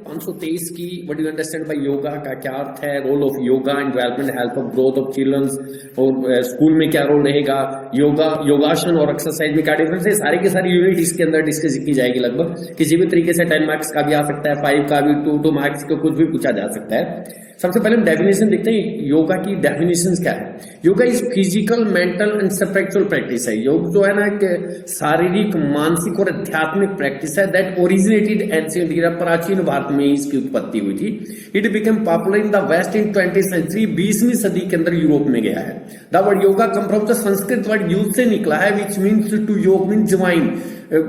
523 की what do you understand by yoga का क्या अर्थ है, role of yoga in development health of growth of childrens, और स्कूल में क्या रोल रहेगा, योगासन और एक्सरसाइज में क्या डिफरेंस है, सारी की सारी यूनिट इसके अंदर डिस्कस की जाएगी। लगभग किसी भी तरीके से 10 मार्क्स का भी आ सकता है, 5 का भी, 2 मार्क्स का कुछ भी पूछा जा सकता है। सबसे पहले हम डेफिनेशन देखते हैं, योगा की डेफिनेशन क्या है। Yoga is physical, mental and spiritual practice है। योग जो है ना एक शारीरिक, मानसिक और आध्यात्मिक प्रैक्टिस है दैट ओरिजिनेटेड एंशिएंट इंडिया, प्राचीन भारत में इसकी उत्पत्ति हुई थी। It became popular in the west in 20th century, 20वीं सदी के अंदर यूरोप में गया है। The word yoga come from the Sanskrit word yuj से निकला है which means to yoga mean join,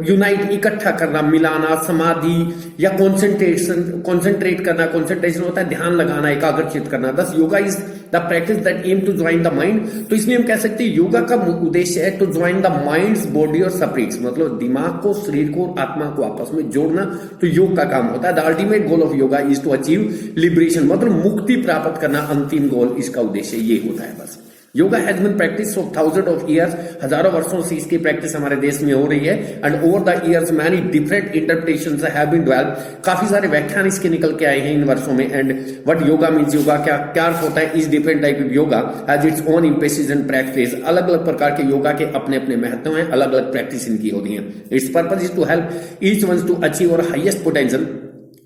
unite, इकट्ठा करना, मिलाना, समाधि या कॉन्सेंट्रेट करना। कॉन्सेंट्रेशन होता है ध्यान लगाना, एकाग्रचित करना। Thus yoga is the practice that aim to join the mind. तो इसलिए हम कह सकते हैं योगा का उद्देश्य है to join the minds, body और स्पिरिट्स, मतलब दिमाग को, शरीर को और आत्मा को आपस में जोड़ना, तो योग का काम होता है। The ultimate goal of yoga is to achieve liberation, मतलब मुक्ति प्राप्त करना, अंतिम गोल, इसका उद्देश्य ये होता है बस। Yoga has been practice for thousand of years, हजारों वर्षों से इसकी प्रैक्टिस हमारे देश में हो रही है। And over the years many different interpretations have been developed, काफी सारे व्याख्यान इसके निकल के आए हैं इन वर्षों में। And what yoga means, yoga क्या अर्थ होता है, is different type of yoga has its own emphasis and practice. अलग अलग प्रकार के योगा के अपने अपने महत्व हैं, अलग अलग प्रैक्टिस इनकी होती है। Its purpose is to help each one to achieve our highest potential.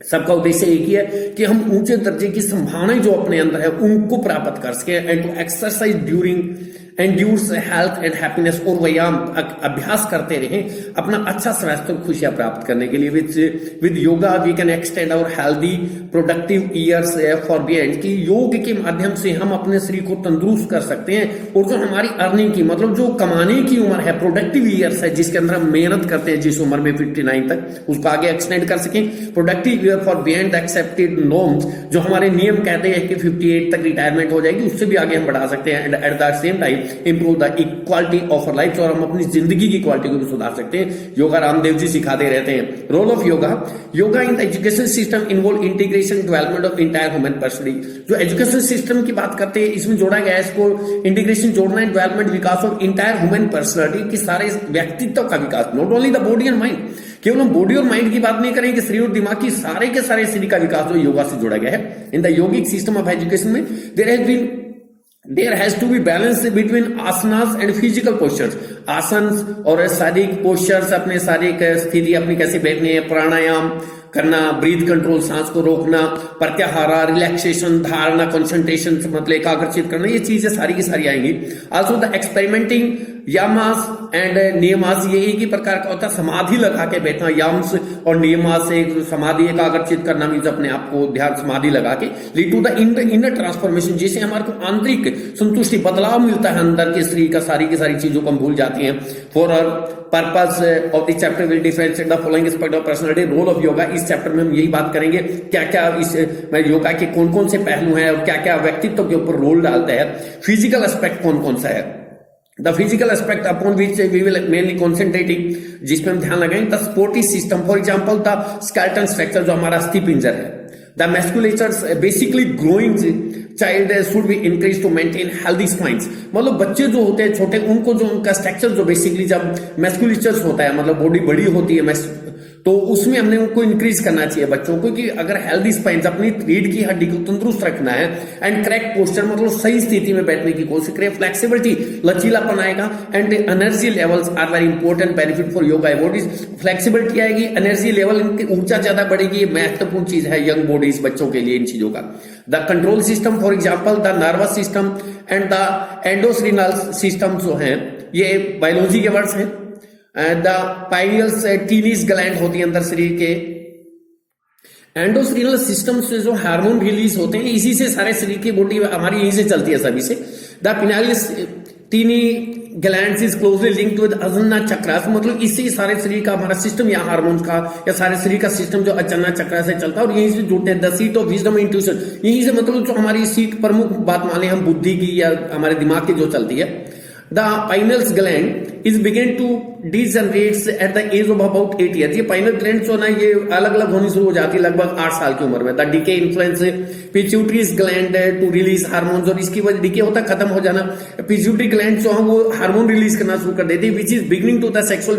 सबका उद्देश्य एक ही है कि हम ऊंचे दर्जे की संभावनाएं जो अपने अंदर है उनको प्राप्त कर सके। And to exercise during endures health and happiness, और व्यायाम अभ्यास करते रहें अपना अच्छा स्वास्थ्य और खुशियां प्राप्त करने के लिए। With yoga we can extend our healthy productive years for beyond, कि योग के माध्यम से हम अपने शरीर को तंदुरुस्त कर सकते हैं। और जो हमारी अर्निंग की, मतलब जो कमाने की उम्र है, प्रोडक्टिव ईयर्स है, जिसके अंदर हम मेहनत करते हैं जिस उम्र में 59 तक, उसको आगे एक्सटेंड कर सकें। Productive year for beyond accepted norms, जो हमारे नियम कहते हैं कि 58 तक रिटायरमेंट हो जाएगी, उससे भी आगे हम बढ़ा सकते हैं। And at the same time improve the equality of our life, और हम अपनी जिंदगी की क्वालिटी को भी सुधार सकते हैं। योगा रामदेव जी सिखाते रहते हैं। Role of yoga, yoga in the education system involve integration development of entire human personality. जो एजुकेशन सिस्टम की बात करते हैं, इसमें जोड़ा गया है, इसको इंटीग्रेशन जोड़ना है, डेवलपमेंट, विकास ऑफ इंटायर ह्यूमन पर्सनैलिटी, की सारे व्यक्तित्व का विकास, not only the body and mind. केवल हम बॉडी और माइंड की बात नहीं करेंगे, शरीर और दिमाग की सारे के सारे शरीर का विकास जो योगा से जोड़ा गया है। In the yogic system of education में there has to be balance between asanas and physical postures। आसन और शारीरिक पोस्चर्स, अपने शारीरिक स्थिति अपनी कैसे बैठनी है, प्राणायाम करना, ब्रीथ कंट्रोल, सांस को रोकना, प्रत्याहार, रिलैक्सेशन, धारणा, कंसंट्रेशन, मतलब एकाग्रचित करना, ये चीजें सारी की सारी आएंगी। आल्सो द एक्सपेरिमेंटिंग यामास एंड नियमास, ये एक ही प्रकार का होता है, समाधि लगा के बैठना। याम्स और नियमास से समाधि एकाग्रचित करना मीन्स अपने आप को ध्यान समाधि लगा के lead to the inner transformation, जिससे हमारे को आंतरिक संतुष्टि, बदलाव मिलता है अंदर के शरीर का, सारी की सारी चीजों को हम भूल जाते हैं। For purpose of the chapter will differentiate the following aspect of personality, role of yoga. इस चैप्टर में हम यही बात करेंगे क्या क्या इस योगा के कौन कौन से पहलू हैं और क्या क्या व्यक्तित्व के ऊपर रोल डालता है। फिजिकल एस्पेक्ट कौन कौन सा है, the physical aspect upon which we will mainly concentrating, जिसमें हम ध्यान लगाएंगे। The supportive system, for example the skeleton structure, जो हमारा अस्थि पिंजर है। The musculatures, basically growing child should be increase to maintain healthy spines, मतलब बच्चे जो होते हैं छोटे, उनको जो उनका स्ट्रक्चर जो बेसिकली जब मस्कुलेचर्स होता है, मतलब बॉडी बड़ी होती है, तो उसमें हमने उनको इंक्रीज करना चाहिए बच्चों को, कि अगर हेल्दी स्पाइन्स, अपनी रीढ़ की हड्डी को तंदुरुस्त रखना है। एंड करेक्ट पोस्चर, मतलब सही स्थिति में बैठने की कोशिश करें। फ्लेक्सिबिलिटी, लचीलापन आएगा। And energy levels are very important benefit for yoga bodies. Flexibility आएगी, एनर्जी लेवल इनकी ऊर्जा ज्यादा बढ़ेगी, ये महत्वपूर्ण चीज है यंग बॉडीज, बच्चों के लिए इन चीजों का। The control system, for example the nervous system and the endocrinal system जो है, ये बायोलॉजी के वर्ड्स हैं। द पाइनियल्स, टीनिस ग्लैंड होती है अंदर शरीर के। एंडोक्रिनल सिस्टम से जो हार्मोन रिलीज होते हैं, इसी से सारे शरीर की बॉडी हमारी यहीं से चलती है, सभी से। The pineal is tiny glands is closely linked with ajna chakras, मतलब इससे सारे शरीर का हमारा सिस्टम या हार्मोन्स का या सारे शरीर का सिस्टम जो अजन्ना चक्रा से चलता है, और यहीं से जुड़ते हैं। The seat of wisdom intuition, यहीं से मतलब जो हमारी सीट, प्रमुख बात माने हम बुद्धि की या हमारे दिमाग की जो चलती है। The pineals gland is begin to degenerates at the age of about 8 year. ये पाइनल ग्लैंड जो ना ये अलग अलग होनी शुरू हो जाती है लगभग 8 साल की उम्र में। The decay influence pituitaries gland to release hormones, और इसकी वजह डीके होता है खत्म हो जाना, पिट्यूटरी ग्लैंड जो है वो हार्मोन रिलीज करना शुरू कर देती है, which is beginning to the sexual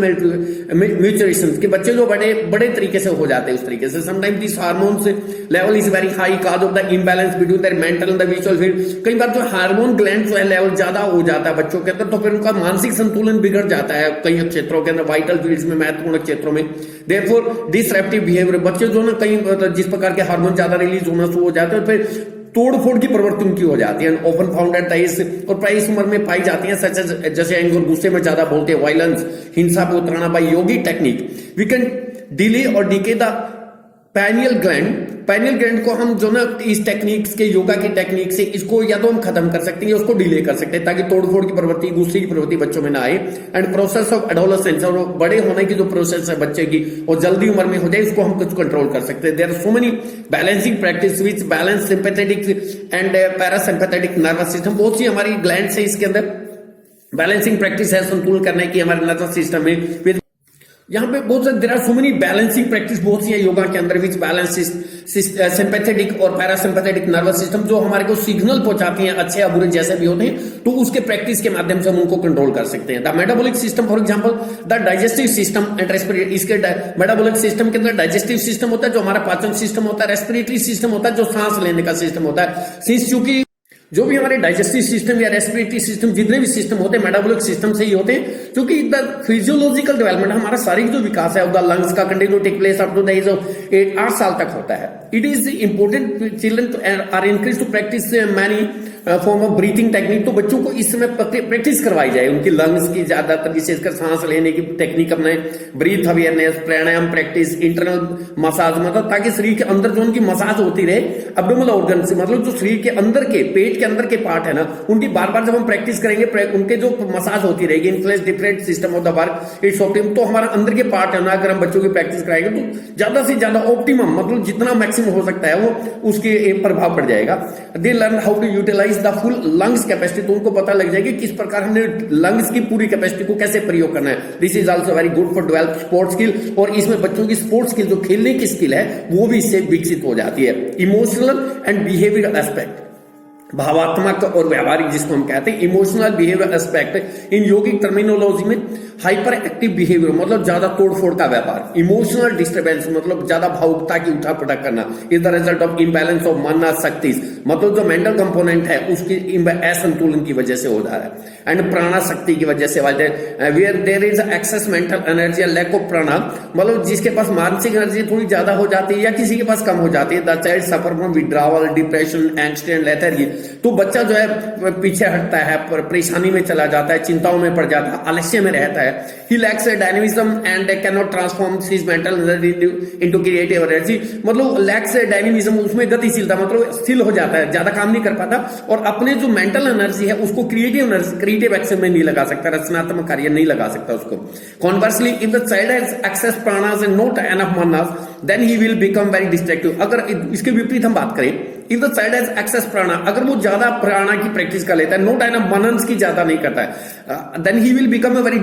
maturation, के बच्चे जो बड़े बड़े तरीके से हो जाते हैं उस तरीके से। Sometime this hormones level is very high cause of the imbalance between their mental and the visual field. कई बार जो हार्मोन ग्लैंड जो है लेवल ज्यादा हो जाता है बच्चों के अंदर, तो फिर उनका मानसिक संतुलन बिगड़ जाता है कई क्षेत्रों के अंदर, वाइटल फील्ड्स में, महत्वपूर्ण क्षेत्रों में। देयरफॉर डिसरप्टिव बिहेवियर, बच्चे जो ना कई जिस प्रकार के हार्मोन ज्यादा रिलीज होना शुरू हो जाते हैं फिर तोड़फोड़ की प्रवृत्ति उनकी हो जाती है। Often found at the age, और प्राय इस उम्र में पाई जाती है, सच एज जैसे एंगर, गुस्से में ज्यादा बोलते हैं, वायलेंस, हिंसा पे उतरना। By yogic technique we can delay or decay the pineal gland. Pineal gland को हम जो ना इस टेक्निक्स के, योगा की टेक्निक से इसको या तो हम खत्म कर सकते हैं या उसको डिले कर सकते हैं, ताकि तोड़फोड़ की प्रवृत्ति, गुस्से की प्रवृत्ति बच्चों में ना आए। एंड प्रोसेस ऑफ एडोलेसेंस, और बड़े होने की जो प्रोसेस है बच्चे की और जल्दी उम्र में हो जाए, इसको हम कुछ कंट्रोल कर सकते हैं। There are so many balancing practice which balance sympathetic and parasympathetic nervous system. बहुत सी हमारी ग्लैंड है इसके अंदर बैलेंसिंग प्रैक्टिस है संतुलन करने की हमारे नर्वस सिस्टम में। यहाँ पे बहुत सारे there are so many balancing practice बहुत सी है योगा के अंदर, विच बैलेंस सिंपैथेटिक और पैरासिम्पैथेटिक नर्वस सिस्टम, जो हमारे को सिग्नल पहुंचाती हैं अच्छे या बुरे जैसे भी होते हैं, तो उसके प्रैक्टिस के माध्यम से हम उनको कंट्रोल कर सकते हैं। The metabolic system, for example the digestive system and respiratory, इसके मेटाबॉलिक सिस्टम के अंदर डाइजेस्टिव सिस्टम होता है जो हमारा पाचन सिस्टम होता है, रेस्पिरेटरी सिस्टम होता है जो सांस लेने का सिस्टम होता है। सिंस चूंकि जो भी हमारे डाइजेस्टिव सिस्टम या रेस्पिरेटरी सिस्टम जितने भी सिस्टम होते हैं मेटाबॉलिक सिस्टम से ही होते हैं, क्योंकि द फिजियोलॉजिकल डेवलपमेंट, हमारा शारीरिक जो विकास है द लंग्स का continue take place up to the age of 8 साल तक होता है। It is important children are encourage to practice many form of breathing technique. तो बच्चों को इस समय प्रैक्टिस करवाई जाए, उनकी लंग्स की ज्यादातर विशेषकर सांस लेने की टेक्निक अपनाए, ब्रीथ अवेयरनेस, प्राणायाम प्रैक्टिस, इंटरनल मसाज, मतलब ताकि शरीर के अंदर जो उनकी मसाज होती रहे एब्डोमिनल ऑर्गन से, मतलब जो शरीर के अंदर के, पेट के अंदर के पार्ट है ना, उनकी बार बार जब हम प्रैक्टिस करेंगे उनके जो मसाज होती रहेगी, influence different system of the work it's optimum. तो हमारा अंदर के पार्ट है ना, अगर हम बच्चों की प्रैक्टिस कराएंगे तो ज्यादा से ज्यादा ऑप्टिमम, मतलब जितना मैक्सिमम हो सकता है वो उसके प्रभाव पड़ जाएगा। They learn how to utilise the full lungs capacity, तो उनको पता लग जाएगी किस प्रकार हमने लंग्स की पूरी कैपेसिटी को कैसे प्रयोग करना है। This is also very good for develop sports skill, और इसमें बच्चों की स्पोर्ट्स स्किल, जो खेलने की स्किल है, वो भी इससे विकसित हो जाती है। इमोशनल एंड बिहेवियरल एस्पेक्ट, भावात्मक और व्यावहारिक जिसको हम कहते हैं, emotional behaviour aspect in yogic terminology में हाइपर एक्टिव बिहेवियर, मतलब ज्यादा तोड़फोड़ का व्यापार, इमोशनल डिस्टर्बेंस मतलब ज्यादा भावुकता की उठा पटक करना, is the result of imbalance of मन शक्ति, मतलब जो मेंटल कंपोनेंट है उसकी असंतुलन की वजह से हो रहा है, एंड प्राणा शक्ति की वजह से, where there is excess mental energy, lack of prana, मतलब जिसके पास मानसिक एनर्जी थोड़ी ज्यादा हो जाती है या किसी के पास कम हो जाती है, the child suffer from withdrawal, depression, angst and lethargy, तो बच्चा जो है पीछे हटता है, परेशानी में चला जाता है, चिंताओं में पड़ जाता है, आलस्य में रहता है। He lacks a dynamism and cannot transform his mental energy into creative energy, मतलब lacks a dynamism, उसमें गतिशीलता, मतलब स्थिर हो जाता है, ज्यादा काम नहीं कर पाता, और अपने जो मेंटल एनर्जी है उसको क्रिएटिव एक्शन में नहीं लगा सकता, रचनात्मक कार्य नहीं लगा सकता उसको। Conversely, if the child has excess pranas and not enough manas, then he will become very destructive। अगर इसके विपरीत हम बात करें, if the child has excess prana, अगर वो ज्यादा प्राणा की प्रैक्टिस कर लेता है, नोट एनफ मनन्स की ज्यादा नहीं करता है, then he will become a very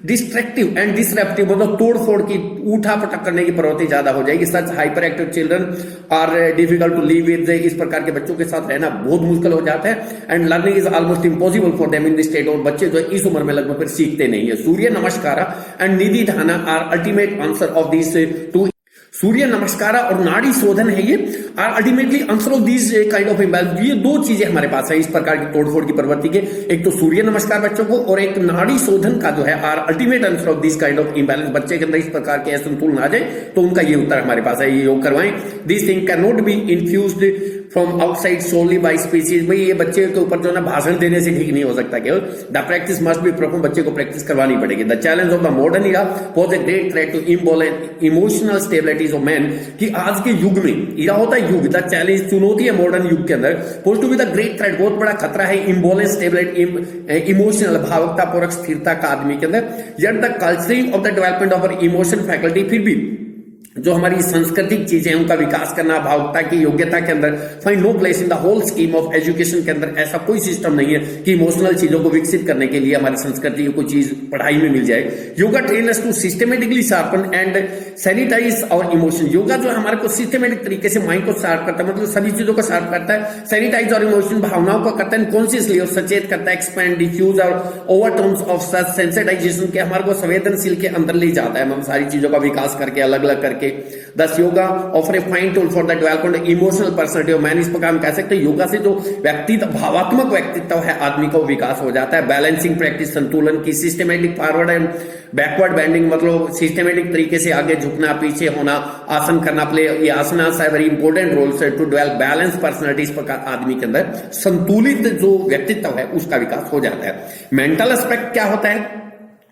destructive and disruptive, मतलब तोड़फोड़ की, उठा पटक करने की प्रवृत्ति ज्यादा हो जाएगी। Such hyper active children are difficult to live with, इस प्रकार के बच्चों के साथ रहना बहुत मुश्किल हो जाता है, and learning is almost impossible for them in this state, और बच्चे जो है इस उम्र में लगभग फिर सीखते नहीं है। सूर्य नमस्कार and nidhi dhyan are ultimate answer of this two, Surya Namaskar और नाड़ी शोधन है, ये are ultimately answer of this kind of imbalance. ये दो चीजें हमारे पास है इस प्रकार की तोड़फोड़ की प्रवृत्ति के, एक तो सूर्य नमस्कार बच्चों को, और एक नाड़ी शोधन का जो है are ultimate answer of this kind of imbalance. बच्चे के अंदर इस प्रकार के असंतुलन आ जाए तो उनका ये उत्तर हमारे पास है, ये योग करवाएं। This thing can not be infused from outside solely by species. भाई ये बच्चे के ऊपर जो ना भाषण देने से ठीक नहीं हो सकता, केवल the practice must be perform, बच्चे को प्रैक्टिस करवानी पड़ेगी। The challenge of the modern era pose a great threat to emotional stabilities of man, कि आज के युग में, इरा होता है युग, द चैलेंज चुनौती है मॉडर्न युग के अंदर, pose to be the great threat, बहुत बड़ा खतरा है इम्बोलेंस स्टेबिलिटी, इमोशनल भावुकता पूर्वक स्थिरता का आदमी के अंदर, yet the culturing of the development of emotion faculty, फिर भी जो हमारी सांस्कृतिक चीजें हैं उनका विकास करना, भावुकता की योग्यता के अंदर, find no place in the whole scheme of education के अंदर ऐसा कोई सिस्टम नहीं है कि इमोशनल चीजों को विकसित करने के लिए हमारी संस्कृति को कोई चीज पढ़ाई में मिल जाए। Yoga train us to systematically sharpen and sanitise our emotion. Yoga जो हमारे को सिस्टमेटिक तरीके से माइंड को शार्प करता है, मतलब सभी चीजों को शार्प करता है, सैनिटाइज और इमोशन भावनाओं को करता है, कॉन्शियसली और सचेत करता है, एक्सपैंड डिफ्यूज और ओवरटोन्स ऑफ सच सेंसिटाइजेशन के हमारे को संवेदनशील के अंदर ले जाता है, हम सारी चीजों का विकास करके अलग अलग करके। दस yoga offer a fine tool for the development emotional personality of man. इस प्रकार हम कह सकते हैं योगा से जो भावात्मक व्यक्तित्व है आदमी का विकास हो जाता है। बैलेंसिंग प्रैक्टिस, संतुलन की, systematic forward and backward bending, मतलब सिस्टमेटिक तरीके से आगे झुकना, पीछे होना, आसन करना, प्ले ये आसनास है वेरी इंपॉर्टेंट रोल से टू डेवलप बैलेंस पर्सनैलिटी। इस प्रकार आदमी के अंदर संतुलित जो व्यक्तित्व है उसका विकास हो जाता है। मेंटल एस्पेक्ट क्या होता है?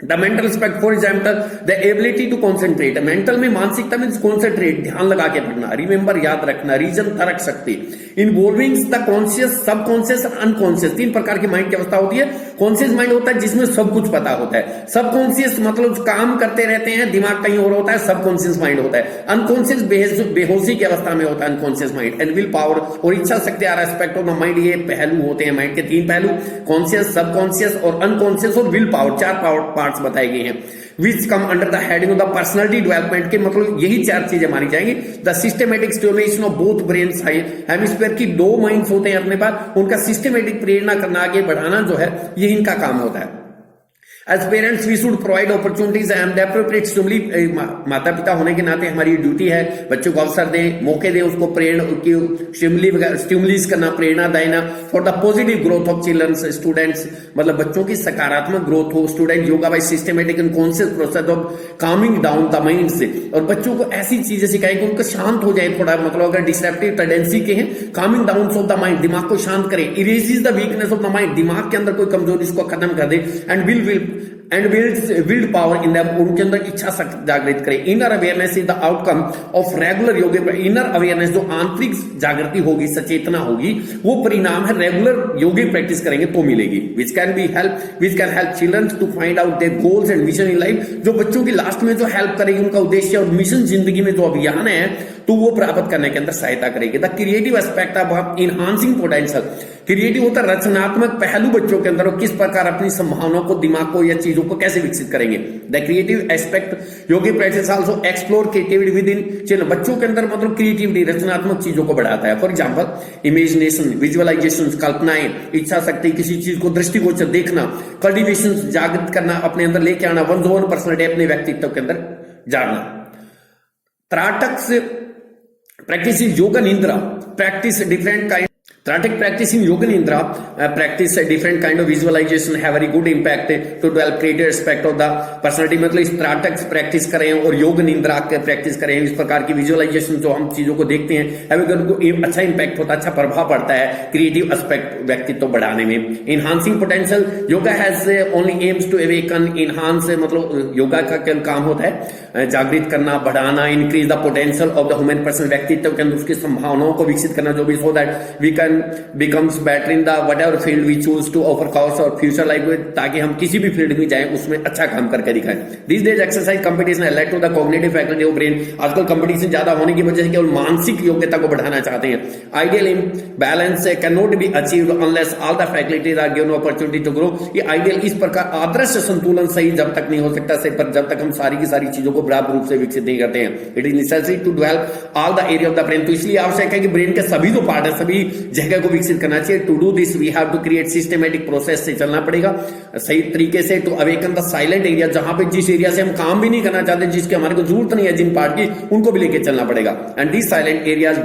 The mental aspect for example the ability to concentrate. Mental में मानसिकता मीन्स कॉन्सेंट्रेट, ध्यान लगा के पढ़ना, रिमेंबर याद रखना, रीजन तर्क शक्ति, इन्वॉल्विंग द कॉन्शियस, सबकॉन्शियस और अनकॉन्शियस। तीन प्रकार की माइंड की अवस्था होती है। कॉन्शियस माइंड होता है जिसमें सब कुछ पता होता है, सबकॉन्शियस मतलब काम करते रहते हैं, दिमाग कहीं और होता है, सबकॉन्शियस माइंड होता है। अनकॉन्शियस बेहोशी की अवस्था में होता है unconscious mind. And will power और इच्छा शक्ति are aspect of the mind, ये पहलू होते हैं माइंड के, तीन पहलू, कॉन्शियस, सबकॉन्शियस और अनकॉन्शियस और विल पावर, चार पार्ट्स बताए गए हैं। Which come under the heading of the personality development के, मतलब यही चार चीजें मानी जाएंगी। The systematic stimulation of both brain hemisphere की दो माइंड्स होते हैं अपने पास, उनका सिस्टमेटिक प्रेरणा करना, आगे बढ़ाना जो है ये इनका काम होता है। As parents, we should provide opportunities and the appropriate stimuli। माता पिता होने के नाते हमारी ड्यूटी है बच्चों को अवसर दें, मौके दें, उसको प्रेरणा की स्टिमुलीज करना, प्रेरणा देना for the positive growth of children students, मतलब बच्चों की सकारात्मक ग्रोथ हो। Student yoga by systematic and conscious process of calming down the mind से, और बच्चों को ऐसी चीजें सिखाएं कि उनको शांत हो जाए थोड़ा, मतलब अगर डिस्ट्रप्टिव टेंडेंसी के हैं, calming down of the mind, दिमाग को शांत करें, erases the weakness of the mind, दिमाग के अंदर कोई कमजोरी इसको खत्म कर दे, and build power in them, उनके अंदर इच्छा शक्ति जागृत करे। Inner awareness is the outcome of regular yoga. Inner awareness जो आंतरिक जागृति होगी, सचेतना होगी, वो परिणाम है रेगुलर योगी प्रैक्टिस करेंगे तो मिलेगी। Which can help children to find out their goals and mission in life, जो बच्चों की लास्ट में जो हेल्प करेगी, उनका उद्देश्य और मिशन जिंदगी में जो अभियान है तो वो प्राप्त करने के अंदर सहायता करेगी। The creative aspect of enhancing potential, creative होता है रचनात्मक पहलू बच्चों के अंदर, और किस प्रकार अपनी संभावनाओं को, दिमाग को या चीजों को कैसे विकसित करेंगे। The creative aspect Yogi practice also explore creativity with in children, बच्चों के अंदर मतलब क्रिएटिविटी, रचनात्मक चीजों को बढ़ाता है। फॉर एग्जाम्पल इमेजिनेशन, विजुअलाइजेशन, कल्पनाएं, इच्छा शक्ति, किसी चीज को दृष्टिगोचर देखना, कल्टिवेशन जागृत करना, अपने अंदर लेके आना, वन ओन पर्सनैलिटी अपने व्यक्तित्व के अंदर जानना। त्राटक practice in yoga nidra, practice different kind, Tratic practice in yoga nidra, practice a different kind of visualization, have very good impact to develop creative aspect of the personality। मतलब इस त्राटक practice करें और योग निंद्रा के प्रैक्टिस करें, इस प्रकार की विजुअलाइजेशन जो हम चीजों को देखते हैं, उनको अच्छा इंपैक्ट होता है, अच्छा प्रभाव पड़ता है क्रिएटिव एस्पेक्ट व्यक्तित्व बढ़ाने में। Enhancing potential, yoga has only aims to awaken, enhance मतलब योगा का क्या काम होता है, जागृत करना, बढ़ाना, increase the potential of the human person, व्यक्तित्व के अंदर उसकी संभावनाओं को विकसित करना, जो भी so that we can becomes better in the whatever field we choose to offer course or future life with, ताकि हम किसी भी फील्ड में जाएं उसमें अच्छा काम करके दिखाएं। These days exercise competition है led to the cognitive faculty of brain, आजकल कंपटीशन ज्यादा होने की वजह से केवल मानसिक योग्यता को बढ़ाना चाहते हैं। Ideal balance cannot be achieved unless all the faculties are given opportunity to grow। ये आइडियल इस प्रकार आदर्श संतुलन सही जब तक नहीं हो सकता से पर जब तक हम सारी की सारी चीजों को बराबर रूप से विकसित नहीं करते हैं। It is necessary to develop all the area of the brain, तो इसलिए आवश्यक है कि ब्रेन के सभी जो पार्ट है, सभी जगह को विकसित करना चाहिए। To do this we have to create systematic process से चलना पड़ेगा सही तरीके से। To awaken the silent area, जहां पे जिस एरिया से हम काम भी नहीं करना चाहते, जिसके हमारे को जरूरत नहीं है जिन पार्ट की, उनको भी लेके चलना पड़ेगा। And this silent areas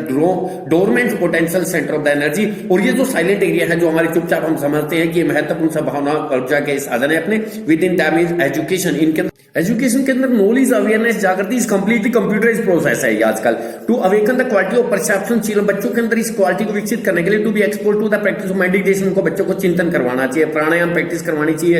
dormant potential centre of the energy, और ये जो साइलेंट एरिया है जो हमारे चुपचाप हम समझते हैं कि ये महत्वपूर्ण संभावना ऊर्जा के साधन है अपने, within them is education. इनके एजुकेशन के अंदर नॉलेज अवेयरनेस जागृति इज कंप्लीटली कंप्यूटराइज्ड प्रोसेस है ये आजकल। To awaken the quality of perception children, बच्चों के अंदर इस क्वालिटी को विकसित करने regularly to be expose to the practice of meditation को बच्चों को चिंतन करवाना चाहिए, प्राणायाम प्रैक्टिस करवानी चाहिए,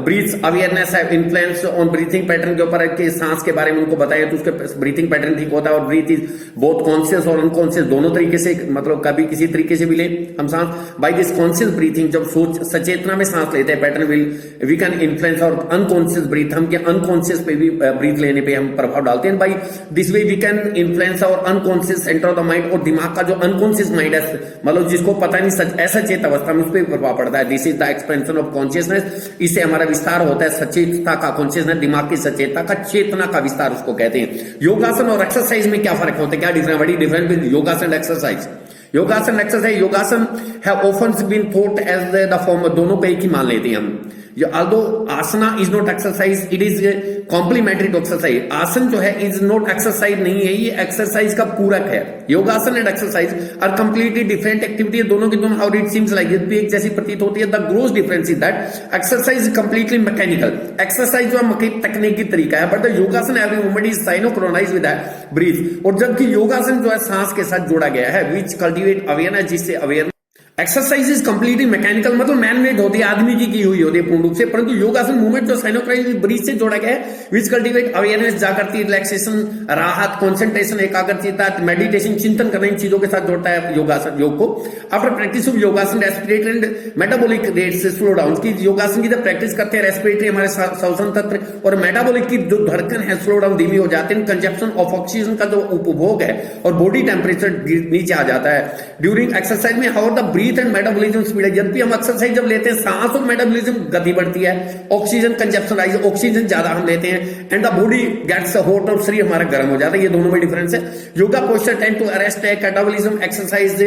ब्रीथ अवेयरनेस है, इन्फ्लुएंस ऑन ब्रीथिंग पैटर्न के ऊपर कि सांस के बारे में उनको बताया तो उसके ब्रीथिंग पैटर्न ठीक होता है। और ब्रीथ इज बोथ कॉन्शियस और अनकॉन्शियस दोनों तरीके से, मतलब कभी किसी तरीके से भी ले हम सांस। बाय दिस कॉन्शियस ब्रीथिंग जब सोच सचेतना में सांस लेते हैं pattern will we can influence our unconscious breath, हम के अनकॉन्शियस पे भी ब्रीथ लेने पे हम प्रभाव डालते हैं। By this way we can influence our unconscious centre of the mind, और दिमाग का जो अनकॉन्शियस माइंड है, मतलब जिसको पता नहीं असचेत अवस्था में, उस पर प्रभाव पड़ता है। This is the expansion of consciousness, इससे हमारा विस्तार होता है सचेतता का, कॉन्शियसनेस दिमाग की सचेतता का, चेतना का विस्तार उसको कहते हैं। योगासन और एक्सरसाइज में क्या फर्क होता है, क्या difference, what is difference with yogasana and exercise? Yogasana exercise, yogasana have often been thought as the form, दोनों को एक ही मान लेते हैं हम। although asana is not exercise, it is complementary to exercise. आसन जो है is not exercise नहीं है, ये एक्सरसाइज का पूरक है। Yogasana and exercise are completely different activity, दोनों की दोनों, और इट सीम्स लाइक इट भी एक जैसी प्रतीत होती है। The gross difference is that exercise completely mechanical, exercise जो है तकनीकी तरीका है, but the yogasana every movement is synchronised with that breath. और जबकि योगासन जो है सांस के साथ जोड़ा गया है, विच कल्टिवेट अवेयरनेस, जिससे awareness. Exercise is completely mechanical, मतलब मैन मेड होती है, आदमी की हुई होती है पूर्ण रूप से, परंतु योगासन मूवमेंट जो साइनोक्राइज ब्रीथ से जोड़ा गया है, विच कल्टिवेट अवेयरनेस, जागृति, रिलैक्सेशन, राहत, कंसंट्रेशन, एकाग्रता, मेडिटेशन, चिंतन करने, इन चीजों के साथ जोड़ता है योगासन योग को। आफ्टर प्रैक्टिस ऑफ योगासन रेस्पिरेटरी एंड मेटाबॉलिक रेट से स्लो डाउन, की योगासन की जब प्रैक्टिस करते हैं रेस्पिरेटरी हमारे श्वसन तंत्र और मेटाबॉलिक की जो धड़कन है स्लो डाउन, धीमी हो जाते हैं, कंजप्शन ऑफ ऑक्सीजन का जो उपभोग है और बॉडी टेम्परेचर नीचे आ जाता है। ड्यूरिंग एक्सरसाइज में how the breath and metabolism speed है, जब भी हम एक्सरसाइज जब लेते हैं सांस और मेटाबॉलिज्म गति बढ़ती है, ऑक्सीजन कंजप्शन राइज, ऑक्सीजन ज्यादा हम लेते हैं, and the body gets hot और शरीर हमारा गर्म हो जाता है, ये दोनों में डिफरेंस है। Yoga posture tend to arrest catabolism, exercise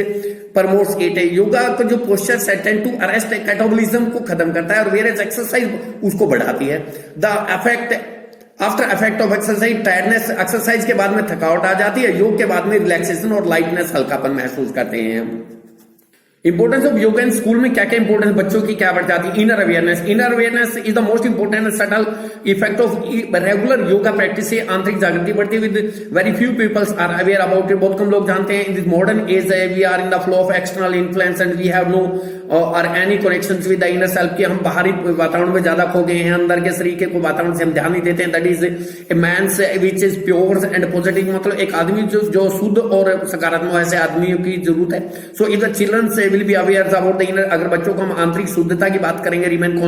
promotes it है। योगा का जो पोस्चर है टेंड टू अरेस्ट कैटाबॉलिज्म को खत्म करता है और वेयर एक्सरसाइज उसको बढ़ाती है। The effect after effect of exercise tiredness, exercise के बाद में थकावट आ जाती है, योग के बाद में रिलैक्सेशन और लाइटनेस, हल्कापन महसूस करते हैं हम। Importance of yoga in school में क्या क्या इंपोर्टेंस बच्चों की क्या बढ़ जाती है? Inner awareness, inner awareness is the most important subtle effect of regular yoga practice से आंतरिक जागृति बढ़ती है, with very few peoples are aware about it, बहुत कम लोग जानते हैं। In this modern age we are in the flow of external influence and we have no or any connections with the inner self, कि हम बाहरी वातावरण में ज्यादा खो गए हैं, अंदर के शरीर के वातावरण से हम ध्यान नहीं देते हैं। That is a means which is pure and positive, मतलब एक आदमी जो शुद्ध और सकारात्मक ऐसे आदमियों की जरूरत है। So if the children will be aware about the inner, अगर बच्चों को हम आंतरिक शुद्धता की बात करेंगे, रिमेन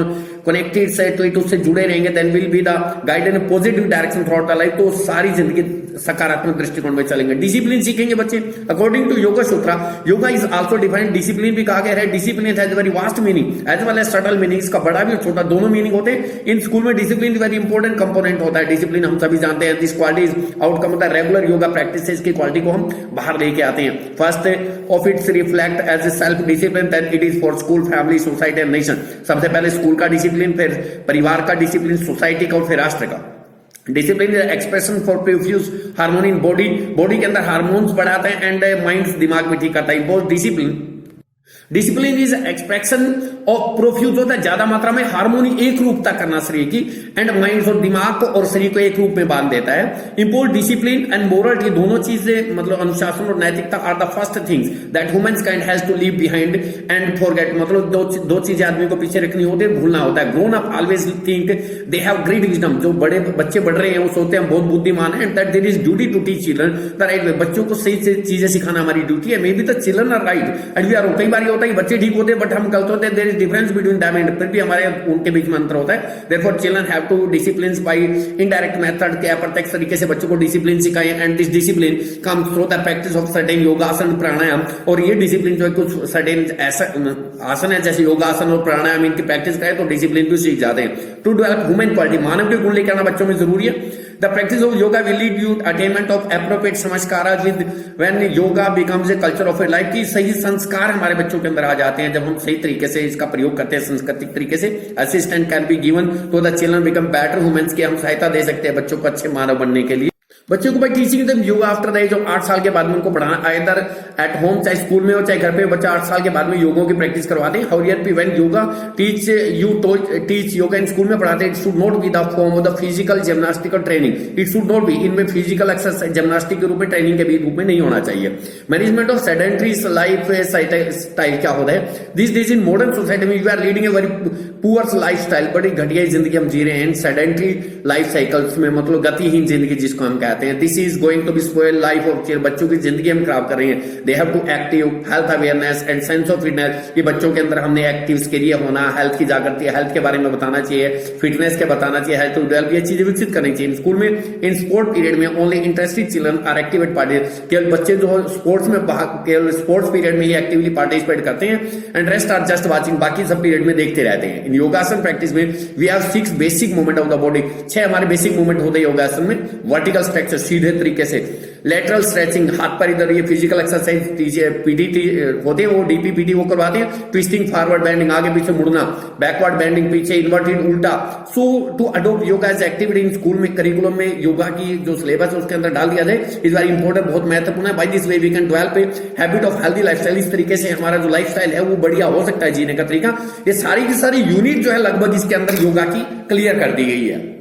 कनेक्टेड से तो इट उससे जुड़े रहेंगे, then will be the guide in positive direction throughout the life, तो सारी जिंदगी सकारात्मक दृष्टिकोण में चलेंगे। डिसिप्लिन सीखेंगे बच्चे according to yoga sutra. Yoga is also defined, discipline भी कहा गया है। Discipline has very vast meaning as well as subtle meaning, इसका बड़ा भी और छोटा दोनों मीनिंग होते हैं। इन स्कूल में डिसिप्लिन वेरी इंपॉर्टेंट कंपोनेंट होता है। डिसिप्लिन हम सभी जानते हैं, this quality is outcome of the regular yoga practice, इसकी क्वालिटी को हम बाहर लेके आते हैं। First of it's reflect as a self discipline, then it is for school, family, society and nation. सबसे पहले स्कूल का डिसिप्लिन, फिर परिवार का डिसिप्लिन, सोसाइटी का और फिर राष्ट्र का। Discipline is expression for profuse harmony in body, body के अंदर हार्मोन्स बढ़ाते हैं एंड माइंड दिमाग में ठीक करता है। Both discipline is expression of profuse होता है ज्यादा मात्रा में, हार्मोनी एक रूपता करना शरीर की, एंड माइंड और दिमाग को और शरीर को एक रूप में बांध देता है। इंपोर्ट डिसिप्लिन एंड मोरलिटी, दोनों चीजें मतलब अनुशासन और नैतिकता are the first things that humans kind has to leave behind and forget, मतलब दो चीजें आदमी को पीछे रखनी होती है, भूलना होता है। Grown up always think they have great wisdom, जो बड़े बच्चे बढ़ रहे हैं वो सोचते हैं बहुत बुद्धिमान है, and that there is duty to teach children the right way, बच्चों को सही चीजें सिखाना हमारी ड्यूटी है। Maybe the children are right and we are, कई बार ये होता है बच्चे ठीक होते हैं बट हम गलत होते हैं, there is difference between them and, फिर भी हमारे उनके बीच में अंतर होता है। Therefore children have to discipline by indirect method, के अप्रत्यक्ष तरीके से बच्चों को डिसिप्लिन सिखाएं, and this discipline comes through the practice of certain yogasana pranayama, और ये डिसिप्लिन जो है कुछ सर्टेन ऐसा आसन है जैसे योगासन और प्राणायाम, इनकी प्रैक्टिस करें तो डिसिप्लिन भी सीख जाते हैं। टू डेवलप ह्यूमन क्वालिटी, मानव के गुण लेकर आना बच्चों में जरूरी है। The practice of yoga will lead you attainment of appropriate samskaras with when yoga becomes a culture of a life, की सही संस्कार हमारे बच्चों के अंदर आ जाते हैं जब हम सही तरीके से इसका प्रयोग करते हैं सांस्कृतिक तरीके से। असिस्टेंट कैन बी गिवन तो the children become better humans, की हम सहायता दे सकते हैं बच्चों को अच्छे मानव बनने के लिए। बच्चों को भाई teaching them yoga after the age of 8 साल के बाद में उनको पढ़ाना, इधर एट होम चाहे स्कूल में हो चाहे घर पे, बच्चा 8 साल के बाद में योगों की प्रैक्टिस करवाते हैं। However P when yoga teach you teach yoga in school में पढ़ाते हैं, it should not be the form of the physical gymnastical training, it should not be, इनमें फिजिकल एक्सरसाइज जिम्नास्टिक के रूप में ट्रेनिंग के भी रूप में नहीं होना चाहिए। Management of sedentary life style क्या होता है, this days in modern society में you are leading a very poor life style, बड़ी घटिया जिंदगी हम जी रहे हैं सेडेंटरी लाइफ साइकिल्स में, मतलब गतिहीन जिंदगी जिसको हम कहते हैं। This is going to be spoil life of children, बच्चों की जिंदगी हम खराब कर रहे हैं। They have to active health awareness and sense of fitness, कि बच्चों के अंदर हमने एक्टिव के लिए होना, हेल्थ की जागृति, हेल्थ के बारे में बताना चाहिए, फिटनेस के बताना चाहिए, हेल्थ टू डेवलप, ये चीजें विकसित करनी चाहिए। स्कूल में इन स्पोर्ट पीरियड में only interested children are activate participate, केवल बच्चे जो स्पोर्ट्स में केवल स्पोर्ट्स पीरियड में ही एक्टिवली पार्टिसिपेट करते हैं, and rest are just watching, बाकी सब पीरियड में देखते रहते हैं। इन योगासन प्रैक्टिस में we have 6 basic movement of the body, 6 हमारे बेसिक मूवमेंट होते हैं योगासन में। वर्टिकल स्ट्रेचर सीधे तरीके से, लेटरल स्ट्रेचिंग हाथ पर इधर, ये फिजिकल एक्सरसाइज पीटी होते हैं वो डीपीपीटी वो करवाते हैं। ट्विस्टिंग फॉरवर्ड बेंडिंग आगे पीछे मुड़ना, बैकवर्ड बेंडिंग पीछे, इन्वर्टेड उल्टा। So to adopt yoga as activity in school में करिकुलम में योगा की जो सिलेबस है उसके अंदर डाल दिया जाए, इज वेरी इंपॉर्टेंट, बहुत महत्वपूर्ण है। By this way we can develop a habit of healthy lifestyle, इस तरीके से हमारा जो लाइफस्टाइल है वो बढ़िया हो सकता है जीने का तरीका। ये सारी की सारी यूनिट जो है लगभग इसके अंदर योगा की क्लियर कर दी गई है।